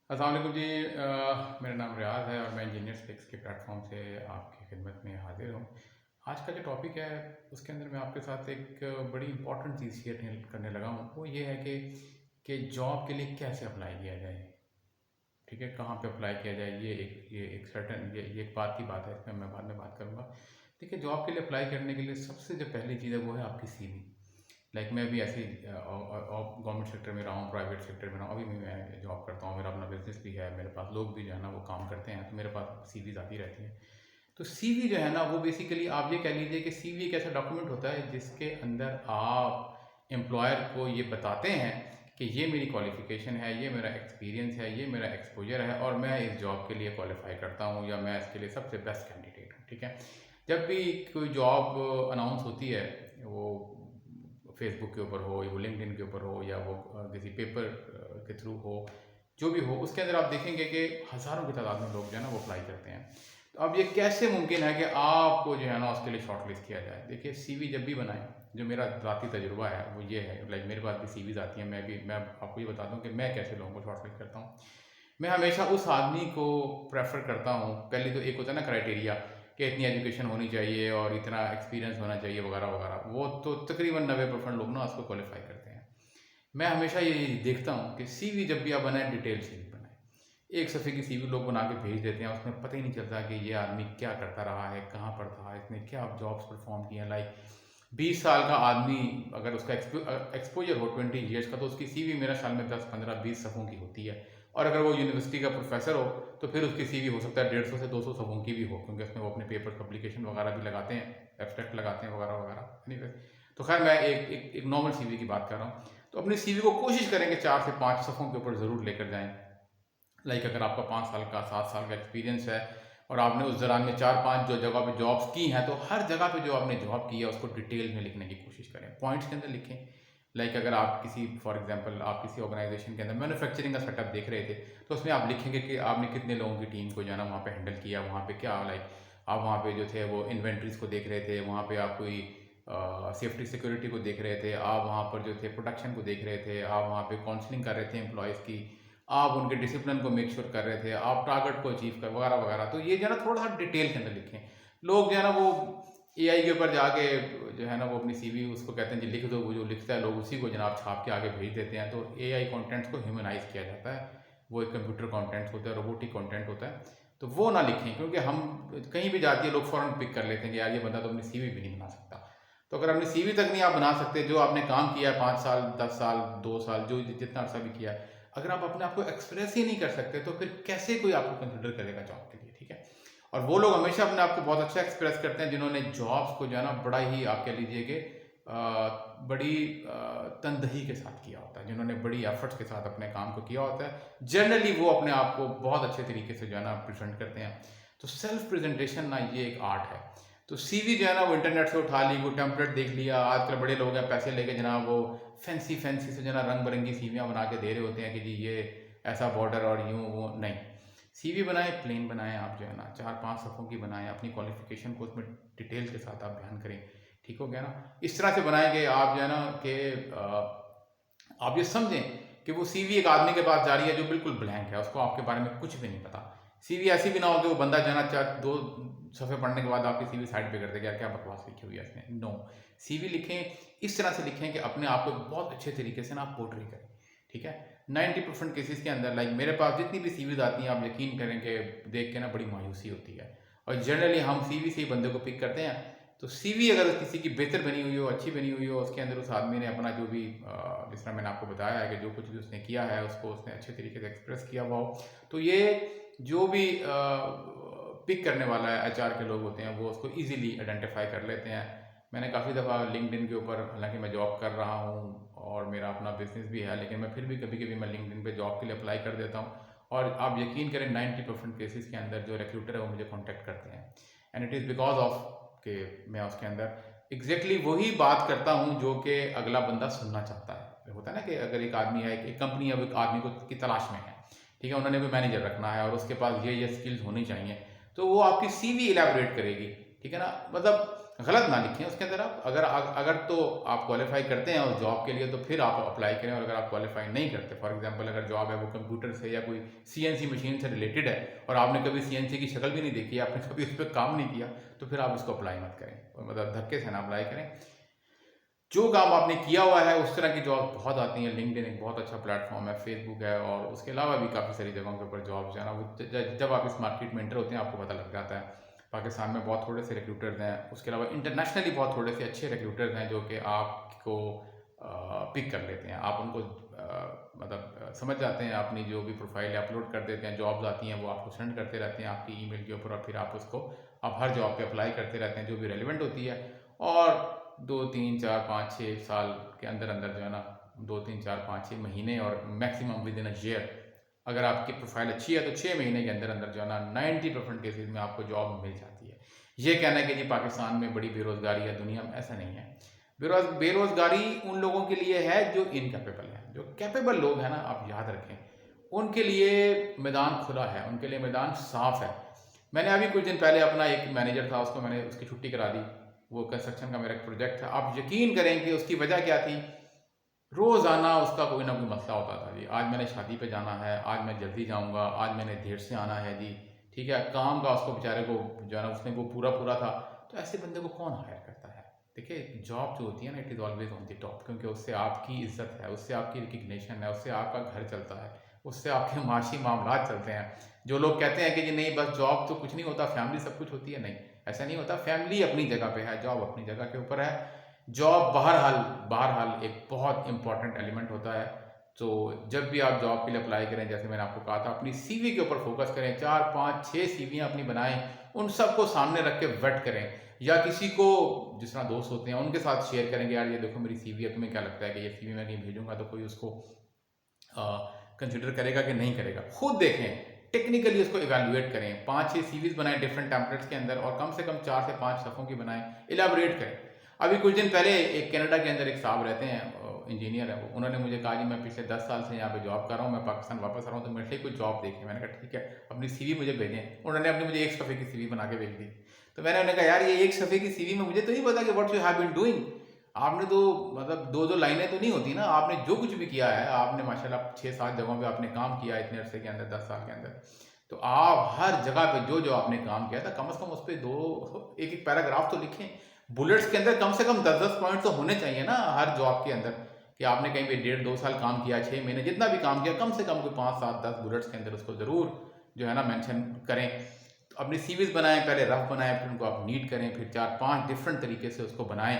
अस्सलाम वालेकुम जी। मेरा नाम रियाज है और मैं इंजीनियर्स फिक्स के प्लेटफॉर्म से आपकी खिदमत में हाजिर हूँ। आज का जो टॉपिक है उसके अंदर मैं आपके साथ एक बड़ी इंपॉर्टेंट चीज़ शेयर करने लगा हूँ। वो ये है कि जॉब के लिए कैसे अप्लाई किया जाए। ठीक है, कहाँ पे अप्लाई किया जाए, ये एक सर्टन ये एक बात की बात है, इसमें मैं बाद में बात करूँगा। देखिए, जॉब के लिए अप्लाई करने के लिए सबसे जो पहली चीज़ है वो है आपकी सीवी। लाइक मैं भी ऐसे गवर्नमेंट सेक्टर में रहा हूँ, प्राइवेट सेक्टर में रहा हूँ, अभी भी मैं जॉब करता हूँ, मेरा अपना बिजनेस भी है, मेरे पास लोग भी जो है ना वो काम करते हैं, तो मेरे पास सीवीज आती रहती हैं। तो सीवी जो है ना वो बेसिकली आप ये कह लीजिए कि सीवी एक ऐसा डॉक्यूमेंट होता है जिसके अंदर आप एम्प्लॉयर को ये बताते हैं कि ये मेरी क्वालिफिकेशन है, ये मेरा एक्सपीरियंस है, ये मेरा एक्सपोजर है और मैं इस जॉब के लिए क्वालिफाई करता हूँ या मैं इसके लिए सबसे बेस्ट कैंडिडेट हूँ। ठीक है, जब भी कोई जॉब अनाउंस होती है, वो फेसबुक के ऊपर हो या वो लिंक्डइन के ऊपर हो या वो किसी पेपर के थ्रू हो, जो भी हो, उसके अंदर आप देखेंगे कि हज़ारों की तादाद में लोग जो है ना वो अप्लाई करते हैं। तो अब ये कैसे मुमकिन है कि आपको जो है ना उसके लिए शॉर्ट लिस्ट किया जाए। देखिए, सीवी जब भी बनाएं, जो मेरा ज़ाती तजुर्बा है वो ये है, लाइक मेरे पास भी सीवीज आती हैं, मैं आपको ये बता दूं कि मैं कैसे लोगों को शॉर्ट लिस्ट करता हूँ। मैं हमेशा उस आदमी को प्रेफर करता हूँ। पहले तो एक होता है ना क्राइटेरिया कि इतनी एजुकेशन होनी चाहिए और इतना एक्सपीरियंस होना चाहिए वगैरह वगैरह, वो तो तकरीबन 90% लोग ना उसको क्वालिफाई करते हैं। मैं हमेशा ये देखता हूँ कि सीवी जब भी आप बनाए, डिटेल सीवी बनाए। एक सफ़े की सीवी लोग बना के भेज देते हैं, उसमें पता ही नहीं चलता कि ये आदमी क्या करता रहा है, कहाँ पर था, इसने क्या जॉब्स परफॉर्म किए हैं। लाइक 20 साल का आदमी अगर उसका एक्सपोजर हो 20 ईयर्स का, तो उसकी सीवी मेरा साल में 10 15 20 सफ़ों की होती है। और अगर वो यूनिवर्सिटी का प्रोफेसर हो तो फिर उसकी सीवी हो सकता है 150 से 200 सफ़ों की भी हो, क्योंकि उसमें वो अपने पेपर पब्लिकेशन वगैरह भी लगाते हैं, एब्स्ट्रैक्ट लगाते हैं वगैरह वगैरह। एनीवे, तो खैर मैं एक नॉर्मल सीवी की बात कर रहा हूँ। तो अपनी सीवी को कोशिश करें कि 4 से 5 सफ़ों के ऊपर ज़रूर लेकर जाएं। लाइक अगर आपका 5 साल का 7 साल का एक्सपीरियंस है और आपने उस दौरान में 4 5 जो जगह पे जॉब्स की हैं, तो हर जगह पे जो आपने जॉब की है उसको डिटेल में लिखने की कोशिश करें, पॉइंट्स के अंदर लिखें। लाइक अगर आप किसी फॉर एग्जांपल आप किसी ऑर्गेनाइजेशन के अंदर मैन्युफैक्चरिंग का सेटअप देख रहे थे, तो उसमें आप लिखेंगे कि आपने कितने लोगों की टीम को जाना वहाँ पे हैंडल किया, वहाँ पे क्या लाइक आप वहाँ पे जो थे वो इन्वेंट्रीज को देख रहे थे, वहाँ पे आप कोई सेफ्टी सिक्योरिटी को देख रहे थे, आप वहाँ पर जो थे प्रोडक्शन को देख रहे थे, आप वहाँ पे काउंसलिंग कर रहे थे एम्प्लॉयज़ की, आप उनके डिसिप्लिन को मेक श्योर कर रहे थे, आप टारगेट को अचीव कर वगैरह वगैरह। तो ये जो है ना थोड़ा सा डिटेल के अंदर लिखें। लोग जो है ना वो एआई के ऊपर जाके जो है ना वो अपनी सीवी उसको कहते हैं जी लिख दो, वो जो लिखता है लोग उसी को जनाब छाप के आगे भेज देते हैं। तो एआई कंटेंट्स को ह्यूमनाइज किया जाता है, वो एक कंप्यूटर कंटेंट्स होता है, रोबोटिक कंटेंट होता है। तो वो ना लिखें, क्योंकि हम कहीं भी जाती है लोग फ़ौरन पिक कर लेते हैं कि यार ये बंदा तो अपनी सीवी भी नहीं बना सकता। तो अगर अपनी सीवी तक नहीं आप बना सकते, जो आपने काम किया है 5 साल 10 साल 2 साल जो जितना अर्सा भी किया है, अगर आप अपने आप को एक्सप्रेस ही नहीं कर सकते तो फिर कैसे कोई आपको कंसिडर करेगा जॉब के लिए। ठीक है, और वो लोग हमेशा अपने आप को बहुत अच्छा एक्सप्रेस करते हैं जिन्होंने जॉब्स को जो है ना बड़ा ही आप कह लीजिए कि बड़ी तनदही के साथ किया होता है, जिन्होंने बड़ी एफर्ट्स के साथ अपने काम को किया होता है। जनरली वो अपने आप को बहुत अच्छे तरीके से जो है ना प्रेजेंट करते हैं। तो सेल्फ प्रेजेंटेशन ना ये एक आर्ट है। तो सीवी जो है ना वो इंटरनेट से उठा ली, वो टेम्पलेट देख लिया, आजकल बड़े लोग हैं पैसे लेके जनाब वो फैंसी फैंसी से जो है ना रंग बिरंगी सीवियाँ बना के दे रहे होते हैं कि जी ये ऐसा बॉर्डर और यूँ वो नहीं। सीवी बनाएं, प्लेन बनाएं, आप जो है ना 4 5 सफ़ों की बनाएं, अपनी क्वालिफिकेशन को उसमें डिटेल के साथ आप बयान करें। ठीक हो गया ना, इस तरह से बनाएंगे आप जो है ना कि आप ये समझें कि वो सीवी एक आदमी के पास जा रही है जो बिल्कुल ब्लैंक है, उसको आपके बारे में कुछ भी नहीं पता। सीवी ऐसी भी ना हो कि वो बंदा जो है ना 2 सफ़े पढ़ने के बाद आपकी सीवी साइड पे कर देगा, यार क्या बकवास लिखी हुई है इसने। नो, सीवी लिखें इस तरह से लिखें कि अपने आप को बहुत अच्छे तरीके से ना आप पोर्ट्रे करें। ठीक है, 90% केसेस के अंदर लाइक मेरे पास जितनी भी सीवीज आती हैं, आप यकीन करें कि देख के ना बड़ी मायूसी होती है। और जनरली हम सीवी से ही बंदे को पिक करते हैं। तो सीवी अगर किसी की बेहतर बनी हुई हो, अच्छी बनी हुई हो, उसके अंदर उस आदमी ने अपना जो भी जिस तरह मैंने आपको बताया है कि जो कुछ भी उसने किया है उसको उसने अच्छे तरीके से एक्सप्रेस किया हुआ हो, तो ये जो भी पिक करने वाला है एचआर के लोग होते हैं वो उसको इजीली आइडेंटिफाई कर लेते हैं। मैंने काफ़ी दफ़ा लिंक्डइन के ऊपर, हालांकि मैं जॉब कर रहा हूँ और मेरा अपना बिजनेस भी है, लेकिन मैं फिर भी कभी कभी मैं लिंक्डइन पे जॉब के लिए अप्लाई कर देता हूँ। और आप यकीन करें 90% केसेस के अंदर जो रिक्रूटर है वो मुझे कॉन्टैक्ट करते हैं, and it is because of कि मैं उसके अंदर एग्जैक्टली वही बात करता हूँ जो कि अगला बंदा सुनना चाहता है। होता है ना कि अगर एक आदमी है, एक कंपनी अब एक आदमी को की तलाश में है, ठीक है, उन्होंने कोई मैनेजर रखना है और उसके पास ये स्किल्स होनी चाहिए, तो वो आपकी सीवी इलेबोरेट करेगी। ठीक है ना, मतलब गलत ना लिखें उसके अंदर। आप अगर अगर तो आप क्वालिफाई करते हैं उस जॉब के लिए तो फिर आप अप्लाई करें, और अगर आप क्वालिफाई नहीं करते, फॉर एग्जांपल अगर जॉब है वो कंप्यूटर से या कोई सीएनसी मशीन से रिलेटेड है और आपने कभी सीएनसी की शक्ल भी नहीं देखी, आपने कभी उस पर काम नहीं किया, तो फिर आप उसको अप्लाई मत करें, और मतलब धक्के से ना अप्लाई करें। जो काम आपने किया हुआ है उस तरह की जॉब बहुत आती हैं। लिंक्डइन एक बहुत अच्छा प्लेटफॉर्म है, फेसबुक है, और उसके अलावा भी काफ़ी सारी जगहों के ऊपर जॉब जो है ना वो जब आप इस मार्केट में एंटर होते हैं आपको पता लग जाता है। पाकिस्तान में बहुत थोड़े से रिक्रूटर्स हैं, उसके अलावा इंटरनेशनली बहुत थोड़े से अच्छे रिक्रूटर्स हैं जो कि आपको पिक कर लेते हैं। आप उनको समझ जाते हैं, अपनी जो भी प्रोफाइल अपलोड कर देते हैं, जॉब्स आती हैं वो आपको सेंड करते रहते हैं आपकी ईमेल के ऊपर, और फिर आप हर जॉब पे अप्लाई करते रहते हैं जो भी रेलिवेंट होती है। और 2 3 4 5 6 साल के अंदर अंदर जो है ना, 2 3 4 5 6 महीने और maximum with in a year, अगर आपकी प्रोफाइल अच्छी है तो 6 महीने के अंदर अंदर जो है ना 90% केसेस में आपको जॉब मिल जाती है। ये कहना है कि जी पाकिस्तान में बड़ी बेरोजगारी है, दुनिया में, ऐसा नहीं है। बेरोजगारी उन लोगों के लिए है जो इनकैपेबल है। जो कैपेबल लोग हैं ना, आप याद रखें, उनके लिए मैदान खुला है, उनके लिए मैदान साफ है। मैंने अभी कुछ दिन पहले अपना एक मैनेजर था, उसको मैंने उसकी छुट्टी करा दी। वो कंस्ट्रक्शन का मेरा एक प्रोजेक्ट था। आप यकीन करें कि उसकी वजह क्या थी? रोज़ाना उसका कोई ना कोई मसला होता था जी। आज मैंने शादी पे जाना है, आज मैं जल्दी जाऊंगा, आज मैंने देर से आना है जी। ठीक है, काम का उसको बेचारे को जो है ना उसने वो पूरा पूरा था। तो ऐसे बंदे को कौन हायर करता है? देखिए, जॉब जो होती है ना, it is always on the top, क्योंकि उससे आपकी इज्जत है, उससे आपकी रिकग्निशन है, उससे आपका घर चलता है, उससे आपके माशी मामला चलते हैं। जो लोग कहते हैं कि जी नहीं बस जॉब तो कुछ नहीं होता, फैमिली सब कुछ होती है, नहीं, ऐसा नहीं होता। फैमिली अपनी जगह पे है, जॉब अपनी जगह के ऊपर है। जॉब बहरहाल बहरहाल एक बहुत इंपॉर्टेंट एलिमेंट होता है। तो जब भी आप जॉब के लिए अप्लाई करें, जैसे मैंने आपको कहा था, अपनी सीवी के ऊपर फोकस करें। 4 5 6 सीवियाँ अपनी बनाएं, उन सबको सामने रख के वेट करें, या किसी को, जिस तरह दोस्त होते हैं उनके साथ शेयर करेंगे, यार ये देखो मेरी सीवी है, तुम्हें क्या लगता है कि ये सीवी मैं कहीं भेजूंगा तो कोई उसको कंसिडर करेगा कि नहीं करेगा? खुद देखें, टेक्निकली उसको इवेलुएट करें। 5 6 सीवीज बनाएं डिफरेंट टेम्पलेट्स के अंदर, और कम से कम 4 से 5 सफ़ों की बनाएं, इलेबोरेट करें। अभी कुछ दिन पहले एक कनाडा के अंदर एक साहब रहते हैं, इंजीनियर है वो, उन्होंने मुझे कहा जी मैं पिछले 10 साल से यहाँ पे जॉब कर रहा हूँ, मैं पाकिस्तान वापस आ रहा हूँ, तो मेरे लिए कोई जॉब देखिए। मैंने कहा ठीक है, अपनी सीवी मुझे भेजें। उन्होंने अपनी मुझे 1 सफ़े की सीवी बना के भेज दी। तो मैंने उन्हें कहा यार ये 1 सफ़े की सीवी में मुझे तो नहीं पता कि what you have been doing. आपने तो मतलब 2 2 लाइनें तो नहीं होती ना, आपने जो कुछ भी किया है, आपने माशाल्लाह 6 7 जगहों पे आपने काम किया इतने अरसे के अंदर, 10 साल के अंदर। तो आप हर जगह पे जो जो आपने काम किया था, कम से कम उस पर 2 एक एक पैराग्राफ तो लिखें। बुलेट्स के अंदर कम से कम 10 10 पॉइंट तो होने चाहिए ना हर जॉब के अंदर, कि आपने कहीं पे 1.5 2 साल काम किया, 6 महीने, जितना भी काम किया, कम से कम कोई 5 7 10 बुलेट्स के अंदर उसको ज़रूर जो है ना मेंशन करें। तो अपनी सीवीज बनाएं, पहले रफ बनाएं, फिर उनको आप नीट करें, फिर 4 5 डिफरेंट तरीके से उसको बनाएं,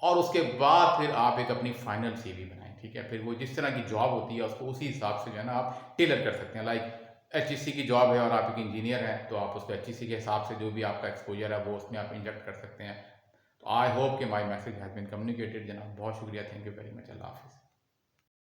और उसके बाद फिर आप एक अपनी फाइनल सीवी बनाएं। ठीक है, फिर वो जिस तरह की जॉब होती है उसको उसी हिसाब से जो है ना आप टेलर कर सकते हैं। लाइक एचईसी की जॉब है और आप एक इंजीनियर हैं, तो आप उसको एचईसी के हिसाब से जो भी आपका एक्सपोजर है वो उसमें आप इंजेक्ट कर सकते हैं। तो आई होप कि my message has been communicated. जनाब बहुत शुक्रिया, थैंक यू वेरी मच, अल्लाह हाफिज़।